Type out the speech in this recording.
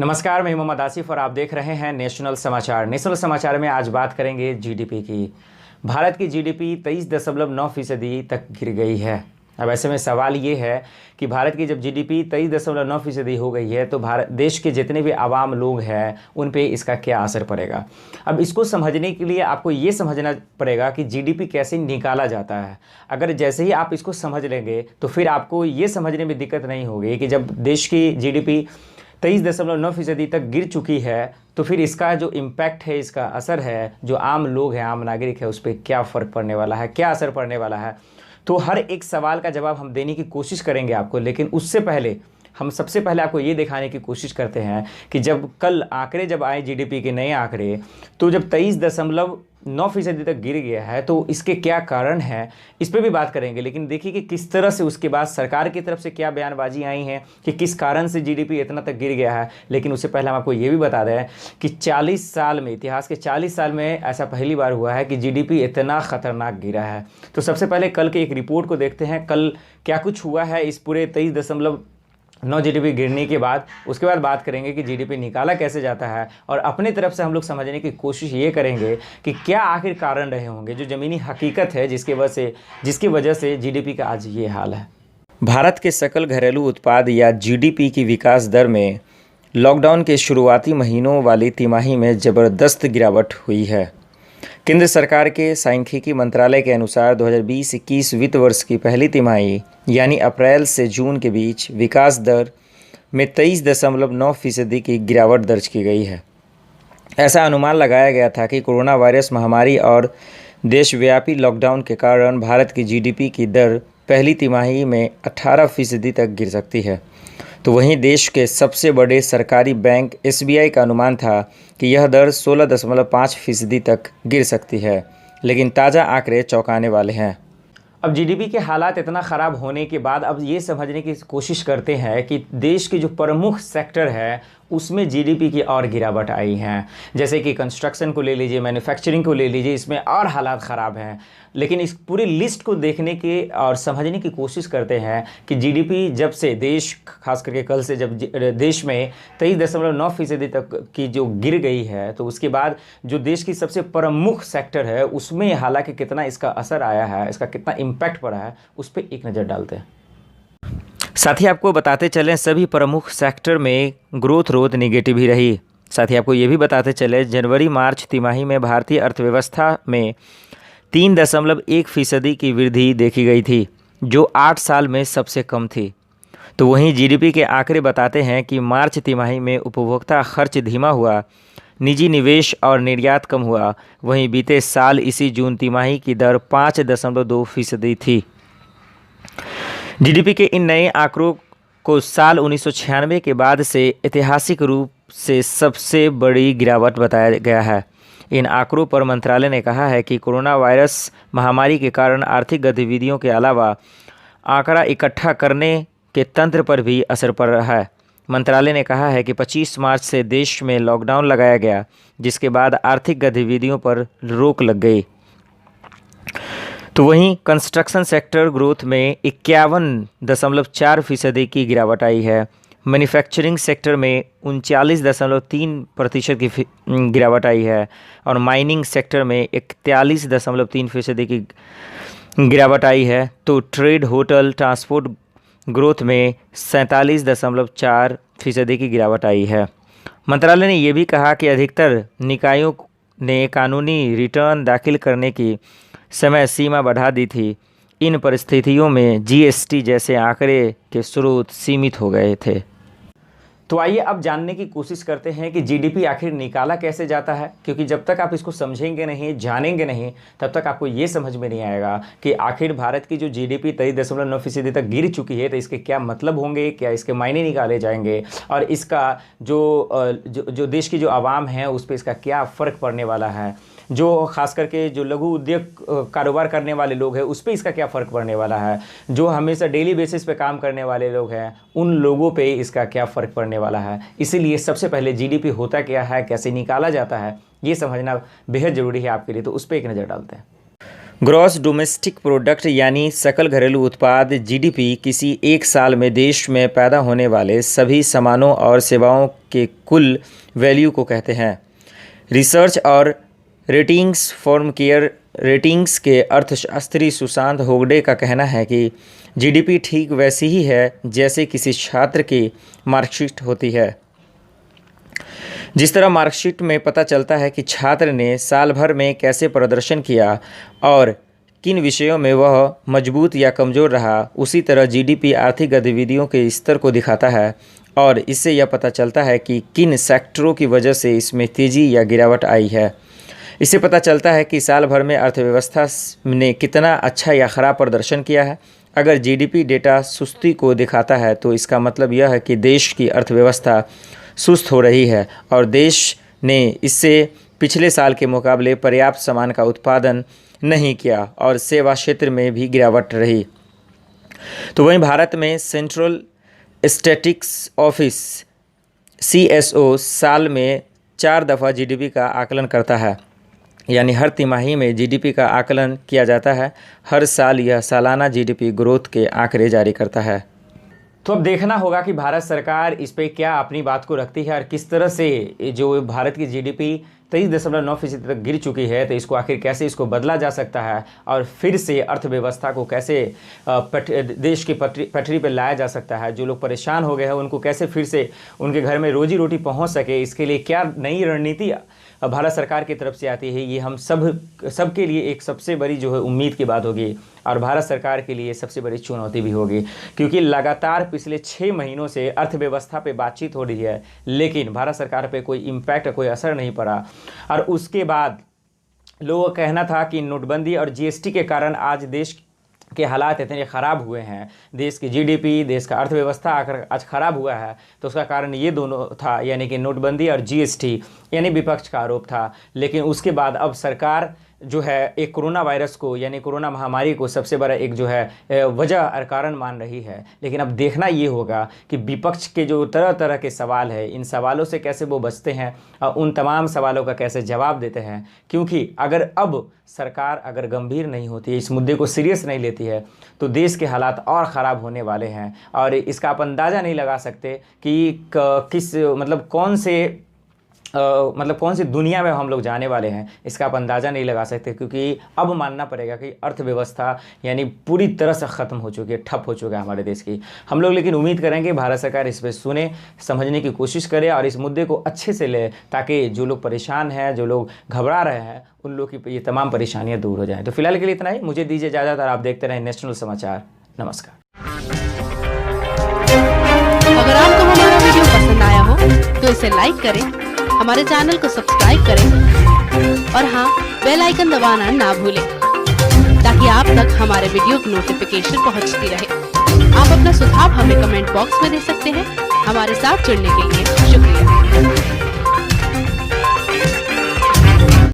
नमस्कार, मैं मोहम्मद आसिफ और आप देख रहे हैं नेशनल समाचार। नेशनल समाचार में आज बात करेंगे जीडीपी की। भारत की जीडीपी 23.9% तक गिर गई है। अब ऐसे में सवाल ये है कि भारत की जब जीडीपी 23.9% हो गई है तो भारत देश के जितने भी आवाम लोग हैं उन पे इसका क्या असर पड़ेगा। अब इसको समझने के लिए आपको ये समझना पड़ेगा कि जीडीपी कैसे निकाला जाता है। अगर जैसे ही आप इसको समझ लेंगे तो फिर आपको ये समझने में दिक्कत नहीं होगी कि जब देश की जीडीपी 23.9% तक गिर चुकी है तो फिर इसका जो इम्पैक्ट है, इसका असर है, जो आम लोग हैं, आम नागरिक है, उस पर क्या फ़र्क पड़ने वाला है, क्या असर पड़ने वाला है। तो हर एक सवाल का जवाब हम देने की कोशिश करेंगे आपको, लेकिन उससे पहले हम सबसे पहले आपको ये दिखाने की कोशिश करते हैं कि जब कल आंकड़े जब आए जीडीपी के नए आंकड़े, तो जब 23.9% तक गिर गया है तो इसके क्या कारण हैं, इस पर भी बात करेंगे। लेकिन देखिए कि किस तरह से उसके बाद सरकार की तरफ से क्या बयानबाजी आई हैं कि किस कारण से जीडीपी इतना तक गिर गया है। लेकिन उससे पहले हम आपको ये भी बता दें कि 40 साल में, इतिहास के 40 साल में ऐसा पहली बार हुआ है कि जीडीपी इतना ख़तरनाक गिरा है। तो सबसे पहले कल के एक रिपोर्ट को देखते हैं, कल क्या कुछ हुआ है इस पूरे 23.9 जीडीपी गिरने के बाद। उसके बाद बात करेंगे कि जीडीपी निकाला कैसे जाता है और अपनी तरफ से हम लोग समझने की कोशिश ये करेंगे कि क्या आखिर कारण रहे होंगे, जो ज़मीनी हकीकत है जिसकी वजह से जीडीपी का आज ये हाल है। भारत के सकल घरेलू उत्पाद या जीडीपी की विकास दर में लॉकडाउन के शुरुआती महीनों वाली तिमाही में ज़बरदस्त गिरावट हुई है। केंद्र सरकार के सांख्यिकी मंत्रालय के अनुसार 2020-21 वित्त वर्ष की पहली तिमाही यानी अप्रैल से जून के बीच विकास दर में 23.9% की गिरावट दर्ज की गई है। ऐसा अनुमान लगाया गया था कि कोरोना वायरस महामारी और देशव्यापी लॉकडाउन के कारण भारत की जीडीपी की दर पहली तिमाही में 18% तक गिर सकती है। तो वहीं देश के सबसे बड़े सरकारी बैंक एसबीआई का अनुमान था कि यह दर 16.5% तक गिर सकती है। लेकिन ताज़ा आंकड़े चौंकाने वाले हैं। अब जीडीपी के हालात इतना ख़राब होने के बाद अब ये समझने की कोशिश करते हैं कि देश के जो प्रमुख सेक्टर है उसमें जीडीपी की और गिरावट आई है। जैसे कि कंस्ट्रक्शन को ले लीजिए, मैन्युफैक्चरिंग को ले लीजिए, इसमें और हालात ख़राब हैं। लेकिन इस पूरी लिस्ट को देखने के और समझने की कोशिश करते हैं कि जीडीपी जब से देश, खास करके कल से जब देश में 23.9% तक की जो गिर गई है, तो उसके बाद जो देश की सबसे प्रमुख सेक्टर है उसमें हालांकि कितना इसका असर आया है, इसका कितना इम्पैक्ट पड़ा है, उस पर एक नज़र डालते हैं। साथ ही आपको बताते चलें सभी प्रमुख सेक्टर में ग्रोथ नेगेटिव ही रही। साथ ही आपको ये भी बताते चले जनवरी मार्च तिमाही में भारतीय अर्थव्यवस्था में 3.1% की वृद्धि देखी गई थी, जो 8 साल में सबसे कम थी। तो वहीं जीडीपी के आंकड़े बताते हैं कि मार्च तिमाही में उपभोक्ता खर्च धीमा हुआ, निजी निवेश और निर्यात कम हुआ। वहीं बीते साल इसी जून तिमाही की दर 5.2% थी। जीडीपी के इन नए आंकड़ों को साल 1996 के बाद से ऐतिहासिक रूप से सबसे बड़ी गिरावट बताया गया है। इन आंकड़ों पर मंत्रालय ने कहा है कि कोरोना वायरस महामारी के कारण आर्थिक गतिविधियों के अलावा आंकड़ा इकट्ठा करने के तंत्र पर भी असर पड़ रहा है। मंत्रालय ने कहा है कि 25 मार्च से देश में लॉकडाउन लगाया गया, जिसके बाद आर्थिक गतिविधियों पर रोक लग गई। तो वहीं कंस्ट्रक्शन सेक्टर ग्रोथ में 51.4% की गिरावट आई है। मैन्युफैक्चरिंग सेक्टर में 39.3% की गिरावट आई है और माइनिंग सेक्टर में 41.3% की गिरावट आई है। तो ट्रेड, होटल, ट्रांसपोर्ट ग्रोथ में 47.4% की गिरावट आई है। मंत्रालय ने यह भी कहा कि अधिकतर निकायों ने कानूनी रिटर्न दाखिल करने की समय सीमा बढ़ा दी थी। इन परिस्थितियों में जीएसटी जैसे आंकड़े के स्रोत सीमित हो गए थे। तो आइए अब जानने की कोशिश करते हैं कि जीडीपी आखिर निकाला कैसे जाता है, क्योंकि जब तक आप इसको समझेंगे नहीं, जानेंगे नहीं, तब तक आपको ये समझ में नहीं आएगा कि आखिर भारत की जो जीडीपी 23.9% तक गिर चुकी है तो इसके क्या मतलब होंगे, क्या इसके मायने निकाले जाएंगे और इसका जो देश की जो आवाम है उस पर इसका क्या फ़र्क पड़ने वाला है, जो खास करके जो लघु उद्योग कारोबार करने वाले लोग हैं उस पर इसका क्या फ़र्क पड़ने वाला है, जो हमेशा डेली बेसिस पे काम करने वाले लोग हैं उन लोगों पे इसका क्या फ़र्क पड़ने वाला है। इसीलिए सबसे पहले जीडीपी होता क्या है, कैसे निकाला जाता है, ये समझना बेहद ज़रूरी है आपके लिए। तो उस पर एक नज़र डालते हैं। ग्रॉस डोमेस्टिक प्रोडक्ट यानी सकल घरेलू उत्पाद जीडीपी किसी एक साल में देश में पैदा होने वाले सभी सामानों और सेवाओं के कुल वैल्यू को कहते हैं। रिसर्च और रेटिंग्स फर्म केयर रेटिंग्स के अर्थशास्त्री सुशांत होगडे का कहना है कि जीडीपी ठीक वैसी ही है जैसे किसी छात्र की मार्कशीट होती है। जिस तरह मार्कशीट में पता चलता है कि छात्र ने साल भर में कैसे प्रदर्शन किया और किन विषयों में वह मजबूत या कमज़ोर रहा, उसी तरह जीडीपी आर्थिक गतिविधियों के स्तर को दिखाता है और इससे यह पता चलता है कि किन सेक्टरों की वजह से इसमें तेज़ी या गिरावट आई है। इससे पता चलता है कि साल भर में अर्थव्यवस्था ने कितना अच्छा या ख़राब प्रदर्शन किया है। अगर जीडीपी डेटा सुस्ती को दिखाता है तो इसका मतलब यह है कि देश की अर्थव्यवस्था सुस्त हो रही है और देश ने इससे पिछले साल के मुकाबले पर्याप्त सामान का उत्पादन नहीं किया और सेवा क्षेत्र में भी गिरावट रही। तो वहीं भारत में सेंट्रल स्टैटिस्टिक्स ऑफिस CSO साल में 4 दफ़ा जीडीपी का आकलन करता है, यानी हर तिमाही में जीडीपी का आकलन किया जाता है। हर साल यह सालाना जीडीपी ग्रोथ के आंकड़े जारी करता है। तो अब देखना होगा कि भारत सरकार इस पे क्या अपनी बात को रखती है और किस तरह से जो भारत की जीडीपी 23.9% तक गिर चुकी है, तो इसको आखिर कैसे इसको बदला जा सकता है और फिर से अर्थव्यवस्था को कैसे देश की पटरी पर लाया जा सकता है। जो लोग परेशान हो गए हैं उनको कैसे फिर से उनके घर में रोजी रोटी पहुंच सके, इसके लिए क्या नई रणनीति भारत सरकार की तरफ से आती है, ये हम सबके लिए एक सबसे बड़ी जो है उम्मीद की बात होगी और भारत सरकार के लिए सबसे बड़ी चुनौती भी होगी, क्योंकि लगातार पिछले 6 महीनों से अर्थव्यवस्था पे बातचीत हो रही है लेकिन भारत सरकार पे कोई इम्पैक्ट, कोई असर नहीं पड़ा। और उसके बाद लोगों का कहना था कि नोटबंदी और जीएसटी के कारण आज देश के हालात इतने ख़राब हुए हैं, देश की जीडीपी, देश का अर्थव्यवस्था आकर आज ख़राब हुआ है, तो उसका कारण ये दोनों था, यानी कि नोटबंदी और जीएसटी, यानी विपक्ष का आरोप था। लेकिन उसके बाद अब सरकार जो है एक कोरोना वायरस को, यानी कोरोना महामारी को सबसे बड़ा एक जो है वजह और कारण मान रही है। लेकिन अब देखना ये होगा कि विपक्ष के जो तरह तरह के सवाल है, इन सवालों से कैसे वो बचते हैं और उन तमाम सवालों का कैसे जवाब देते हैं। क्योंकि अगर अब सरकार अगर गंभीर नहीं होती है, इस मुद्दे को सीरियस नहीं लेती है, तो देश के हालात और ख़राब होने वाले हैं और इसका आप अंदाज़ा नहीं लगा सकते कि किस कौन सी दुनिया में हम लोग जाने वाले हैं, इसका आप अंदाज़ा नहीं लगा सकते। क्योंकि अब मानना पड़ेगा कि अर्थव्यवस्था यानी पूरी तरह से ख़त्म हो चुकी है, ठप हो चुका है हमारे देश की। हम लोग लेकिन उम्मीद करेंगे भारत सरकार इस पर सुने, समझने की कोशिश करे और इस मुद्दे को अच्छे से ले, ताकि जो लोग परेशान हैं, जो लोग घबरा रहे हैं, उन लोग की ये तमाम परेशानियाँ दूर हो जाएँ। तो फिलहाल के लिए इतना ही, मुझे दीजिए इजाज़त और आप देखते रहें नेशनल समाचार। नमस्कार। अगर आपको हमारा वीडियो पसंद आया हो तो इसे लाइक करें, हमारे चैनल को सब्सक्राइब करें और हाँ, बेल आइकन दबाना ना भूलें ताकि आप तक हमारे वीडियो की नोटिफिकेशन पहुंचती रहे। आप अपना सुझाव हमें कमेंट बॉक्स में दे सकते हैं। हमारे साथ जुड़ने के लिए शुक्रिया।